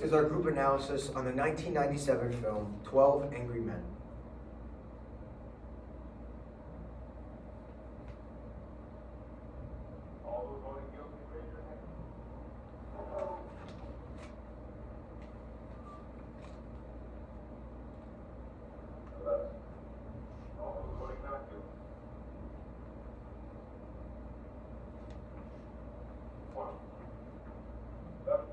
is our group analysis on the 1997 film 12 Angry Men. All who voted guilty, raise your hand. Left. All who voted not guilty. One. Left.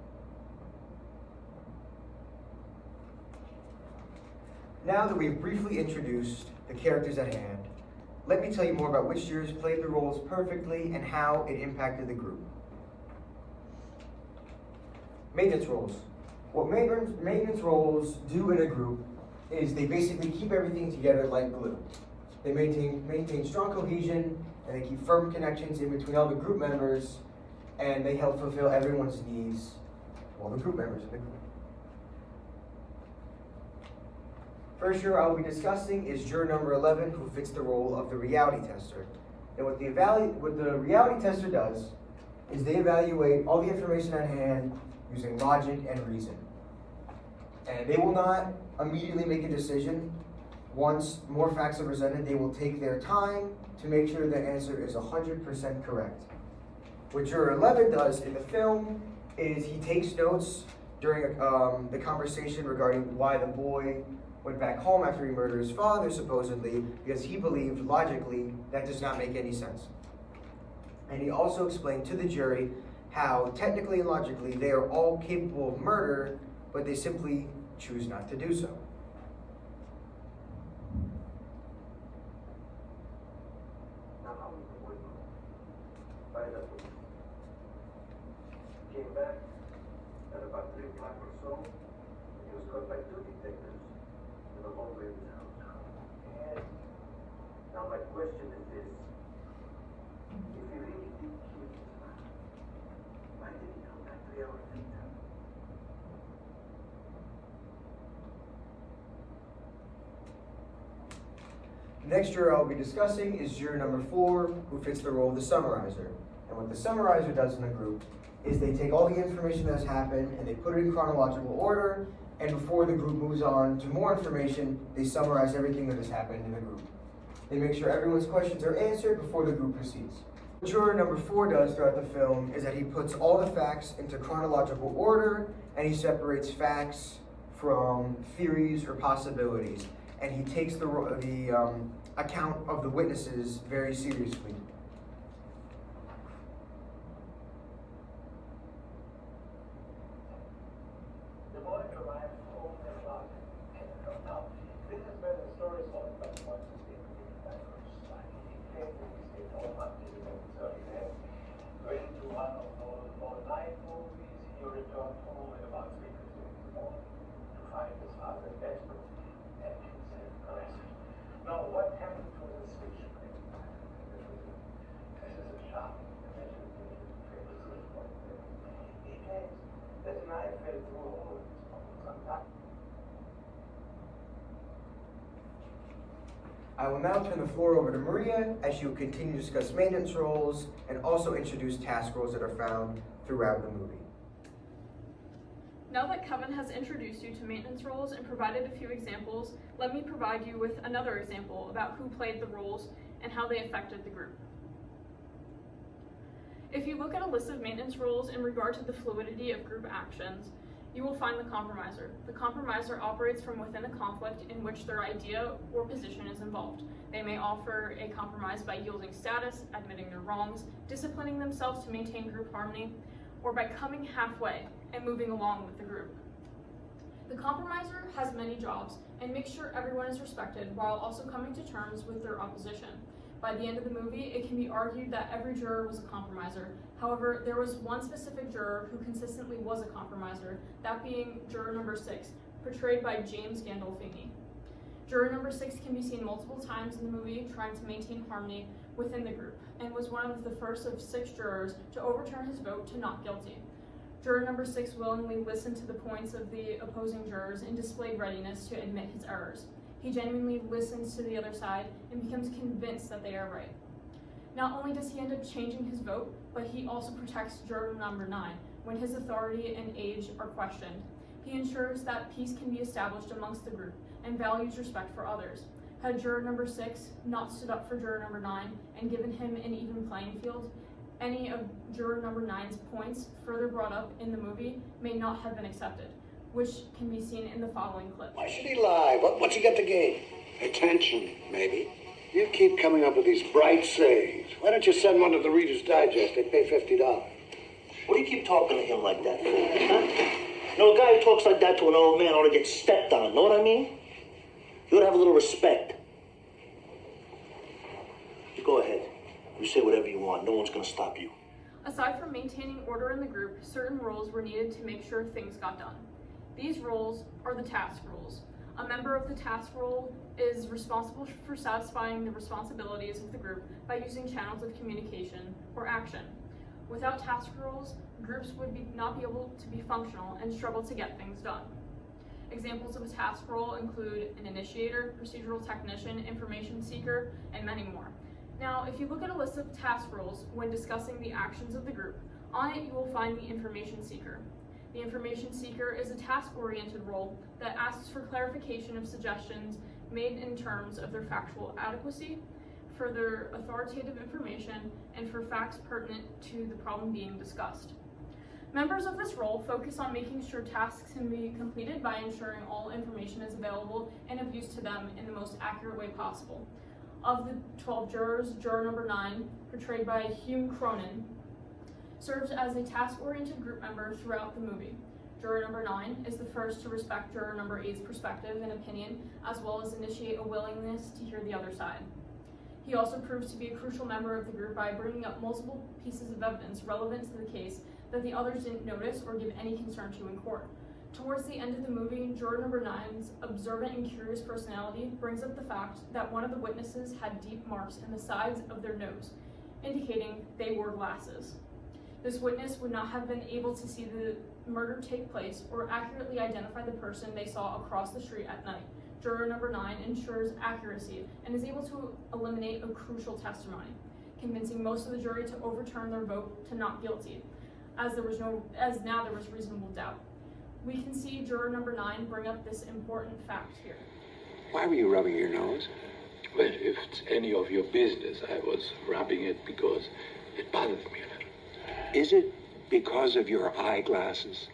Now that we've briefly introduced the characters at hand, let me tell you more about which jurors played the roles perfectly and how it impacted the group. Maintenance roles. What maintenance roles do in a group is they basically keep everything together like glue. They maintain strong cohesion, and they keep firm connections in between all the group members, and they help fulfill everyone's needs, all the group members in the group. First juror I'll be discussing is juror number 11, who fits the role of the reality tester. And what the reality tester does is they evaluate all the information at hand using logic and reason. And they will not immediately make a decision. Once more facts are presented, they will take their time to make sure the answer is 100% correct. What juror 11 does in the film is he takes notes during the conversation regarding why the boy went back home after he murdered his father, supposedly, because he believed logically that does not make any sense. And he also explained to the jury how technically and logically they are all capable of murder, but they simply choose not to do so. Now, how was the boy moved? By the police. Came back at about 3 o'clock or so. He was caught by 2 detectives in the hallway of his house. And now my question is this. If he really did kill his father, why did he come back 3 hours later? The next juror I'll be discussing is juror number 4, who fits the role of the summarizer. And what the summarizer does in a group is they take all the information that's happened and they put it in chronological order, and before the group moves on to more information, they summarize everything that has happened in the group. They make sure everyone's questions are answered before the group proceeds. What juror number 4 does throughout the film is that he puts all the facts into chronological order, and he separates facts from theories or possibilities, and he takes the account of the witnesses very seriously. The boy arrived home at about 10 o'clock. Now, this is where the story is all about what is being written by first time. He claimed that he stayed home until 11:30 p.m. Went to one of those night movies. He returned home at about 3:15 in the morning to find his father dead and himself arrested. Now, what happened to the switch? This is a shocking investigation. He claims that the knife fell through a hole in his pocket sometime. I will now turn the floor over to Maria as she will continue to discuss maintenance roles and also introduce task roles that are found throughout the movie. Now that Kevin has introduced you to maintenance roles and provided a few examples, let me provide you with another example about who played the roles and how they affected the group. If you look at a list of maintenance roles in regard to the fluidity of group actions, you will find the compromiser. The compromiser operates from within a conflict in which their idea or position is involved. They may offer a compromise by yielding status, admitting their wrongs, disciplining themselves to maintain group harmony, or by coming halfway and moving along with the group. The compromiser has many jobs and makes sure everyone is respected while also coming to terms with their opposition. By the end of the movie, it can be argued that every juror was a compromiser. However, there was one specific juror who consistently was a compromiser, that being juror number 6, portrayed by James Gandolfini. Juror number 6 can be seen multiple times in the movie trying to maintain harmony within the group, and was one of the first of 6 jurors to overturn his vote to not guilty. Juror number 6 willingly listened to the points of the opposing jurors and displayed readiness to admit his errors. He genuinely listens to the other side and becomes convinced that they are right. Not only does he end up changing his vote, but he also protects juror number 9 when his authority and age are questioned. He ensures that peace can be established amongst the group and values respect for others. Had juror number 6 not stood up for juror number 9 and given him an even playing field, any of juror number 9's points further brought up in the movie may not have been accepted, which can be seen in the following clip. Why should he lie? What's he got to gain? Attention, maybe. You keep coming up with these bright sayings. Why don't you send one to the Reader's Digest? They pay $50. What do you keep talking to him like that for? Huh? You know, a guy who talks like that to an old man ought to get stepped on, know what I mean? You ought to have a little respect. You go ahead. You say whatever you want. No one's going to stop you. Aside from maintaining order in the group, certain rules were needed to make sure things got done. These rules are the task rules. A member of the task role is responsible for satisfying the responsibilities of the group by using channels of communication or action. Without task rules, groups would not be able to be functional and struggle to get things done. Examples of a task role include an initiator, procedural technician, information seeker, and many more. Now, if you look at a list of task roles when discussing the actions of the group, on it you will find the information seeker. The information seeker is a task-oriented role that asks for clarification of suggestions made in terms of their factual adequacy, for their authoritative information, and for facts pertinent to the problem being discussed. Members of this role focus on making sure tasks can be completed by ensuring all information is available and of use to them in the most accurate way possible. Of the 12 jurors, juror number 9, portrayed by Hume Cronin, serves as a task-oriented group member throughout the movie. Juror number 9 is the first to respect juror number 8's perspective and opinion, as well as initiate a willingness to hear the other side. He also proves to be a crucial member of the group by bringing up multiple pieces of evidence relevant to the case that the others didn't notice or give any concern to in court. Towards the end of the movie, juror number 9's observant and curious personality brings up the fact that one of the witnesses had deep marks in the sides of their nose, indicating they wore glasses. This witness would not have been able to see the murder take place or accurately identify the person they saw across the street at night. Juror number 9 ensures accuracy and is able to eliminate a crucial testimony, convincing most of the jury to overturn their vote to not guilty, as now there was reasonable doubt. We can see juror number 9 bring up this important fact here. Why were you rubbing your nose? Well, if it's any of your business, I was rubbing it because it bothered me a little. Is it because of your eyeglasses?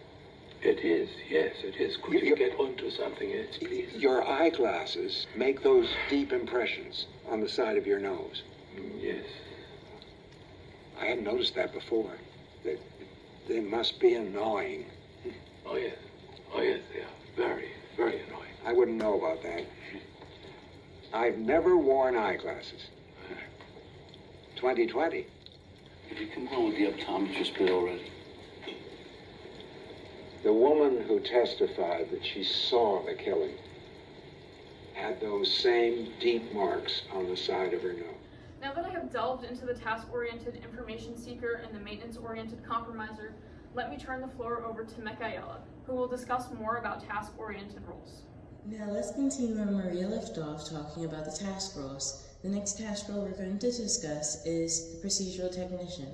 It is, yes, it is. Could you get onto something else, please? Your eyeglasses make those deep impressions on the side of your nose. Yes. I hadn't noticed that before. They must be annoying. Oh, yes. Oh, yes, they are very, very annoying. I wouldn't know about that. I've never worn eyeglasses. 20/20. If you can roll with the optometrist bit already. The woman who testified that she saw the killing had those same deep marks on the side of her nose. Now that I have delved into the task-oriented information seeker and the maintenance-oriented compromiser, let me turn the floor over to Michaela, who will discuss more about task-oriented roles. Now let's continue where Maria left off talking about the task roles. The next task role we're going to discuss is the procedural technician.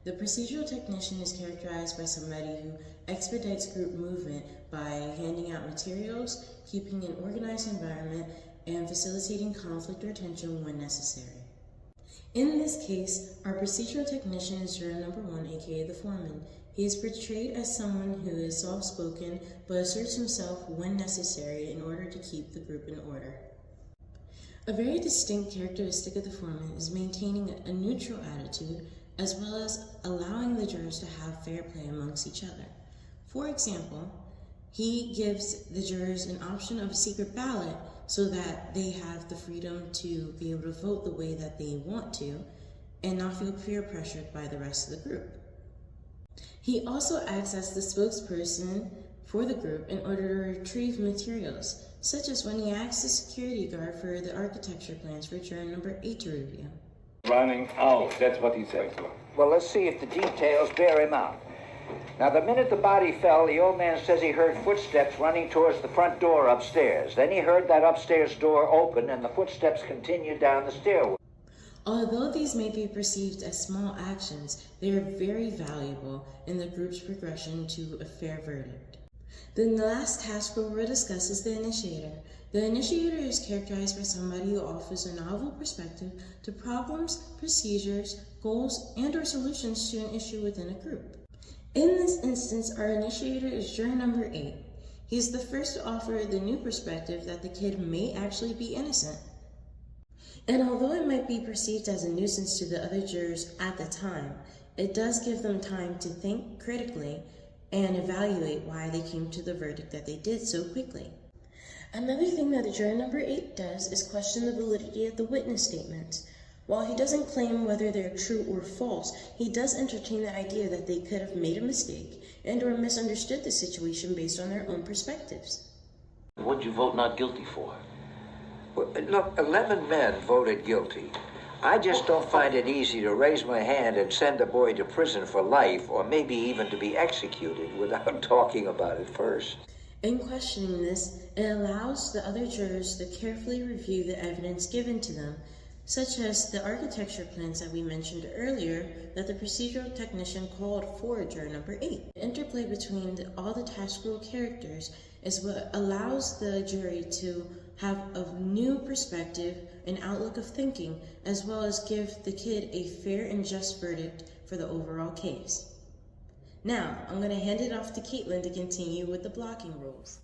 The procedural technician is characterized by somebody who expedites group movement by handing out materials, keeping an organized environment, and facilitating conflict or tension when necessary. In this case, our procedural technician is juror number 1, aka the foreman. He is portrayed as someone who is soft-spoken but asserts himself when necessary in order to keep the group in order. A very distinct characteristic of the foreman is maintaining a neutral attitude as well as allowing the jurors to have fair play amongst each other. For example, he gives the jurors an option of a secret ballot so that they have the freedom to be able to vote the way that they want to and not feel peer pressured by the rest of the group. He also acts as the spokesperson for the group in order to retrieve materials, such as when he acts the security guard for the architecture plans for juror number 8 to review. Running out, that's what he said. Well, let's see if the details bear him out. Now, the minute the body fell, the old man says he heard footsteps running towards the front door upstairs. Then he heard that upstairs door open and the footsteps continued down the stairway. Although these may be perceived as small actions, they are very valuable in the group's progression to a fair verdict. Then the last task role we'll discuss is the initiator. The initiator is characterized by somebody who offers a novel perspective to problems, procedures, goals, and/or solutions to an issue within a group. In this instance, our initiator is juror number 8. He's the first to offer the new perspective that the kid may actually be innocent. And although it might be perceived as a nuisance to the other jurors at the time, it does give them time to think critically and evaluate why they came to the verdict that they did so quickly. Another thing that juror number 8 does is question the validity of the witness statements. While he doesn't claim whether they're true or false, he does entertain the idea that they could have made a mistake and/or misunderstood the situation based on their own perspectives. What'd you vote not guilty for? Well, look, 11 men voted guilty. I just don't find it easy to raise my hand and send a boy to prison for life, or maybe even to be executed, without talking about it first. In questioning this, it allows the other jurors to carefully review the evidence given to them, such as the architecture plans that we mentioned earlier that the procedural technician called for juror number 8. The interplay between all the task role characters is what allows the jury to have a new perspective and outlook of thinking, as well as give the kid a fair and just verdict for the overall case. Now, I'm going to hand it off to Caitlin to continue with the blocking rules.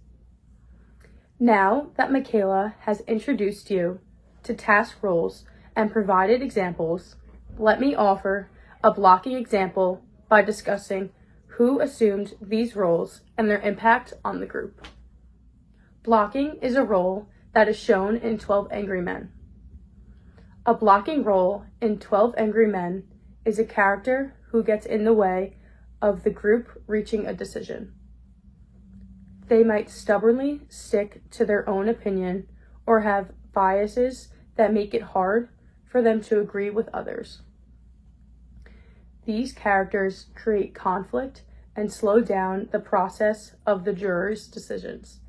Now that Michaela has introduced you to task roles and provided examples, let me offer a blocking example by discussing who assumed these roles and their impact on the group. Blocking is a role that is shown in 12 Angry Men. A blocking role in 12 Angry Men is a character who gets in the way of the group reaching a decision. They might stubbornly stick to their own opinion or have biases that make it hard for them to agree with others. These characters create conflict and slow down the process of the jurors' decisions.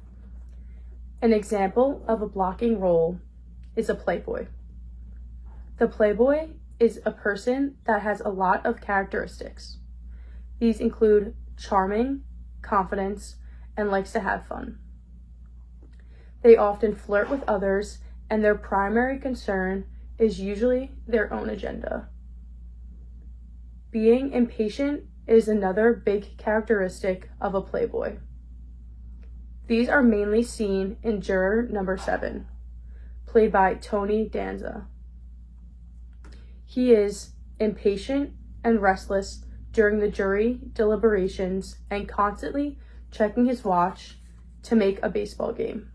An example of a blocking role is a playboy. The playboy is a person that has a lot of characteristics. These include charming, confidence, and likes to have fun. They often flirt with others, and their primary concern is usually their own agenda. Being impatient is another big characteristic of a playboy. These are mainly seen in juror number 7, played by Tony Danza. He is impatient and restless during the jury deliberations and constantly checking his watch to make a baseball game.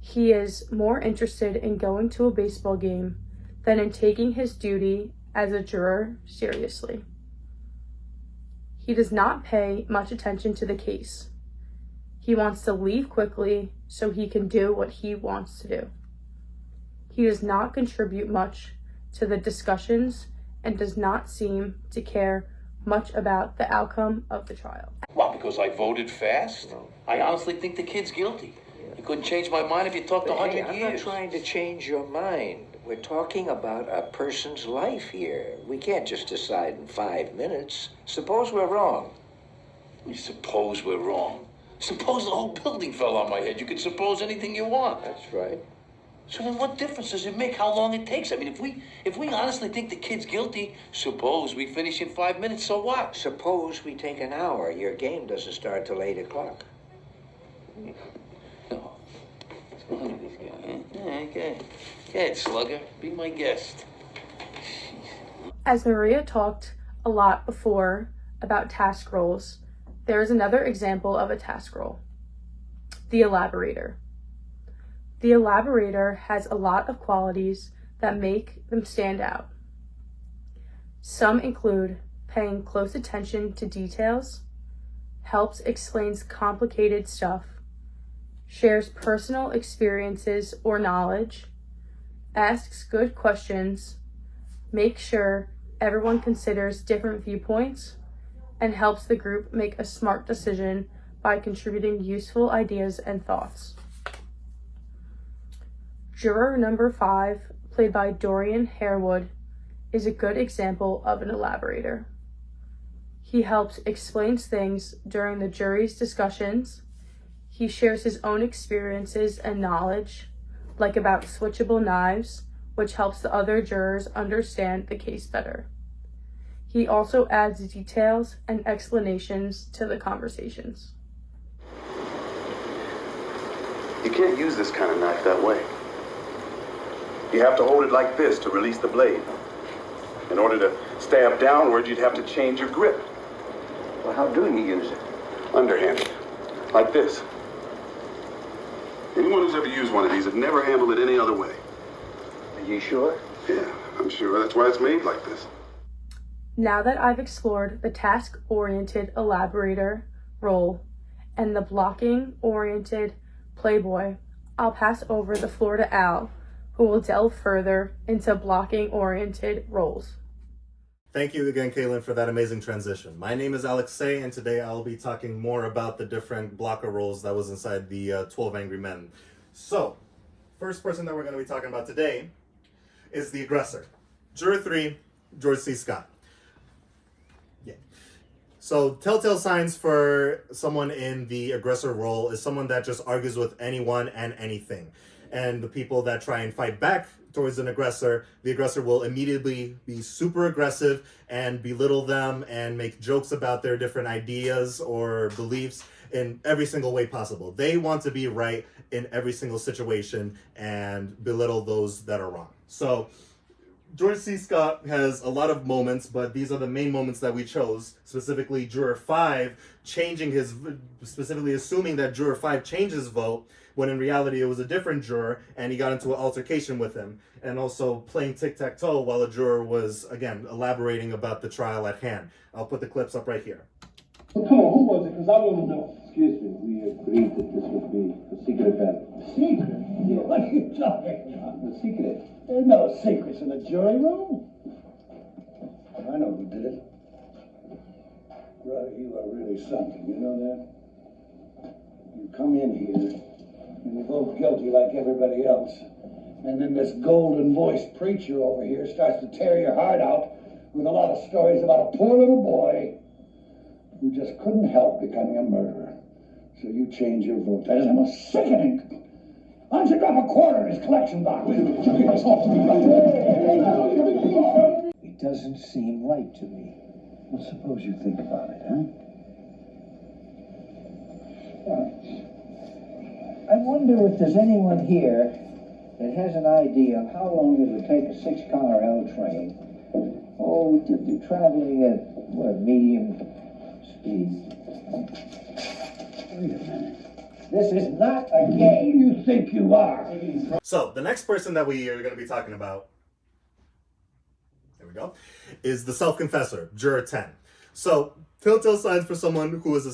He is more interested in going to a baseball game than in taking his duty as a juror seriously. He does not pay much attention to the case. He wants to leave quickly so he can do what he wants to do. He does not contribute much to the discussions and does not seem to care much about the outcome of the trial. What, because I voted fast? I honestly think the kid's guilty. You couldn't change my mind if you talked 100 years. I'm not trying to change your mind. We're talking about a person's life here. We can't just decide in 5 minutes. Suppose we're wrong. You suppose we're wrong. Suppose the whole building fell on my head. You could suppose anything you want. That's right. So then what difference does it make how long it takes? I mean, if we honestly think the kid's guilty, suppose we finish in 5 minutes, so what? Suppose we take an hour. Your game doesn't start till 8 o'clock. No. So look at this guy, eh? Yeah, okay. Go ahead, slugger. Be my guest. As Maria talked a lot before about task roles, there is another example of a task role: the elaborator. The elaborator has a lot of qualities that make them stand out. Some include paying close attention to details, helps explains complicated stuff, shares personal experiences or knowledge, asks good questions, makes sure everyone considers different viewpoints, and helps the group make a smart decision by contributing useful ideas and thoughts. Juror number 5, played by Dorian Harewood, is a good example of an elaborator. He helps explains things during the jury's discussions. He shares his own experiences and knowledge, like about switchable knives, which helps the other jurors understand the case better. He also adds details and explanations to the conversations. You can't use this kind of knife that way. You have to hold it like this to release the blade. In order to stab downward, you'd have to change your grip. Well, how do you use it? Underhanded. Like this. Anyone who's ever used one of these had never handled it any other way. Are you sure? Yeah, I'm sure. That's why it's made like this. Now that I've explored the task-oriented elaborator role and the blocking-oriented playboy, I'll pass over the floor to Al, who will delve further into blocking-oriented roles. Thank you again, Kaylin, for that amazing transition. My name is Alexei, and today I'll be talking more about the different blocker roles that was inside the 12 Angry Men. So, first person that we're going to be talking about today is the aggressor. Juror 3, George C. Scott. Yeah. So, telltale signs for someone in the aggressor role is someone that just argues with anyone and anything. And the people that try and fight back towards an aggressor, the aggressor will immediately be super aggressive and belittle them and make jokes about their different ideas or beliefs in every single way possible. They want to be right in every single situation and belittle those that are wrong. So George C. Scott has a lot of moments, but these are the main moments that we chose, specifically Juror 5 specifically assuming that Juror 5 changed his vote, when in reality it was a different juror, and he got into an altercation with him, and also playing tic-tac-toe while a juror was, again, elaborating about the trial at hand. I'll put the clips up right here. Well, come on, who was it? Because I want to know. Excuse me, we agreed that this would be a secret event. Secret? Yeah. What are you talking about? The secret. There's no secrets in the jury room. I know who did it. Brother, you are really something, you know that? You come in here, and you vote guilty like everybody else. And then this golden-voiced preacher over here starts to tear your heart out with a lot of stories about a poor little boy who just couldn't help becoming a murderer. So you change your vote. That is the most sickening. Why don't you drop a quarter in his collection box? It doesn't seem right to me. Well, suppose you think about it, huh? I wonder if there's anyone here that has an idea of how long it would take a 6-car L train, to be traveling at, medium speed. Wait a minute. This is not a game. You think you are. So, the next person that we are going to be talking about, there we go, is the self-confessor, Juror 10. So, telltale signs for someone who is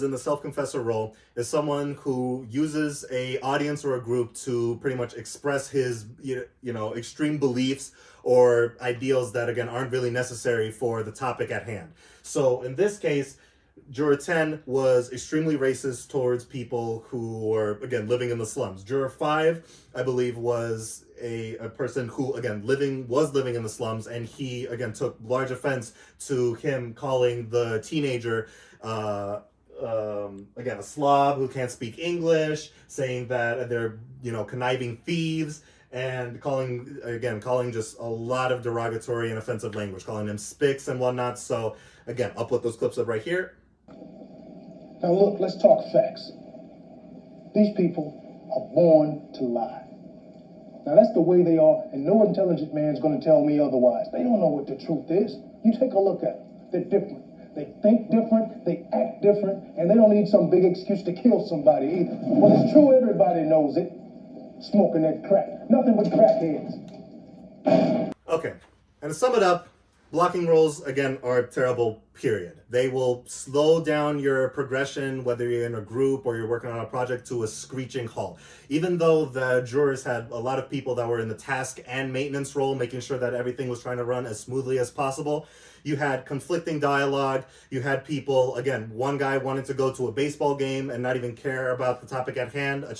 in the self-confessor role is someone who uses a audience or a group to pretty much express his, extreme beliefs or ideals that, again, aren't really necessary for the topic at hand. So, in this case, Juror 10 was extremely racist towards people who were, again, living in the slums. Juror 5, I believe, was a person who, again, was living in the slums, and he, again, took large offense to him calling the teenager, again, a slob who can't speak English, saying that they're, conniving thieves, and calling just a lot of derogatory and offensive language, calling them spics and whatnot. So, again, I'll put those clips up right here. Now look, let's talk facts. These people are born to lie. Now that's the way they are, and no intelligent man's going to tell me otherwise. They don't know what the truth is. You take a look at them. They're different. They think different, they act different, and they don't need some big excuse to kill somebody either. Well, it's true, everybody knows it. Smoking that crack. Nothing but crackheads. Okay, and to sum it up, blocking roles, again, are terrible, period. They will slow down your progression, whether you're in a group or you're working on a project, to a screeching halt. Even though the jurors had a lot of people that were in the task and maintenance role, making sure that everything was trying to run as smoothly as possible, you had conflicting dialogue. You had people, again, one guy wanted to go to a baseball game and not even care about the topic at hand, a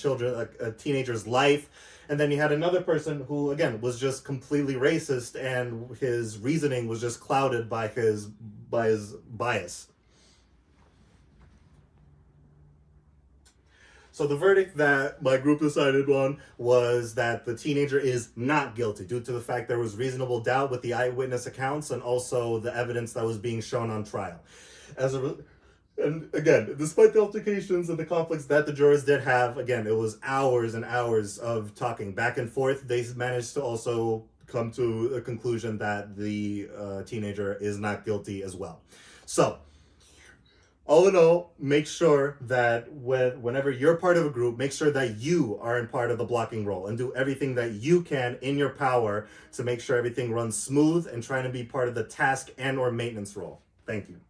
teenager's life. And then you had another person who, again, was just completely racist, and his reasoning was just clouded by his bias. So the verdict that my group decided on was that the teenager is not guilty due to the fact there was reasonable doubt with the eyewitness accounts and also the evidence that was being shown on trial. And again, despite the altercations and the conflicts that the jurors did have, again, it was hours and hours of talking back and forth. They managed to also come to a conclusion that the teenager is not guilty as well. So, all in all, make sure that whenever you're part of a group, make sure that you are in part of the blocking role and do everything that you can in your power to make sure everything runs smooth and trying to be part of the task and or maintenance role. Thank you.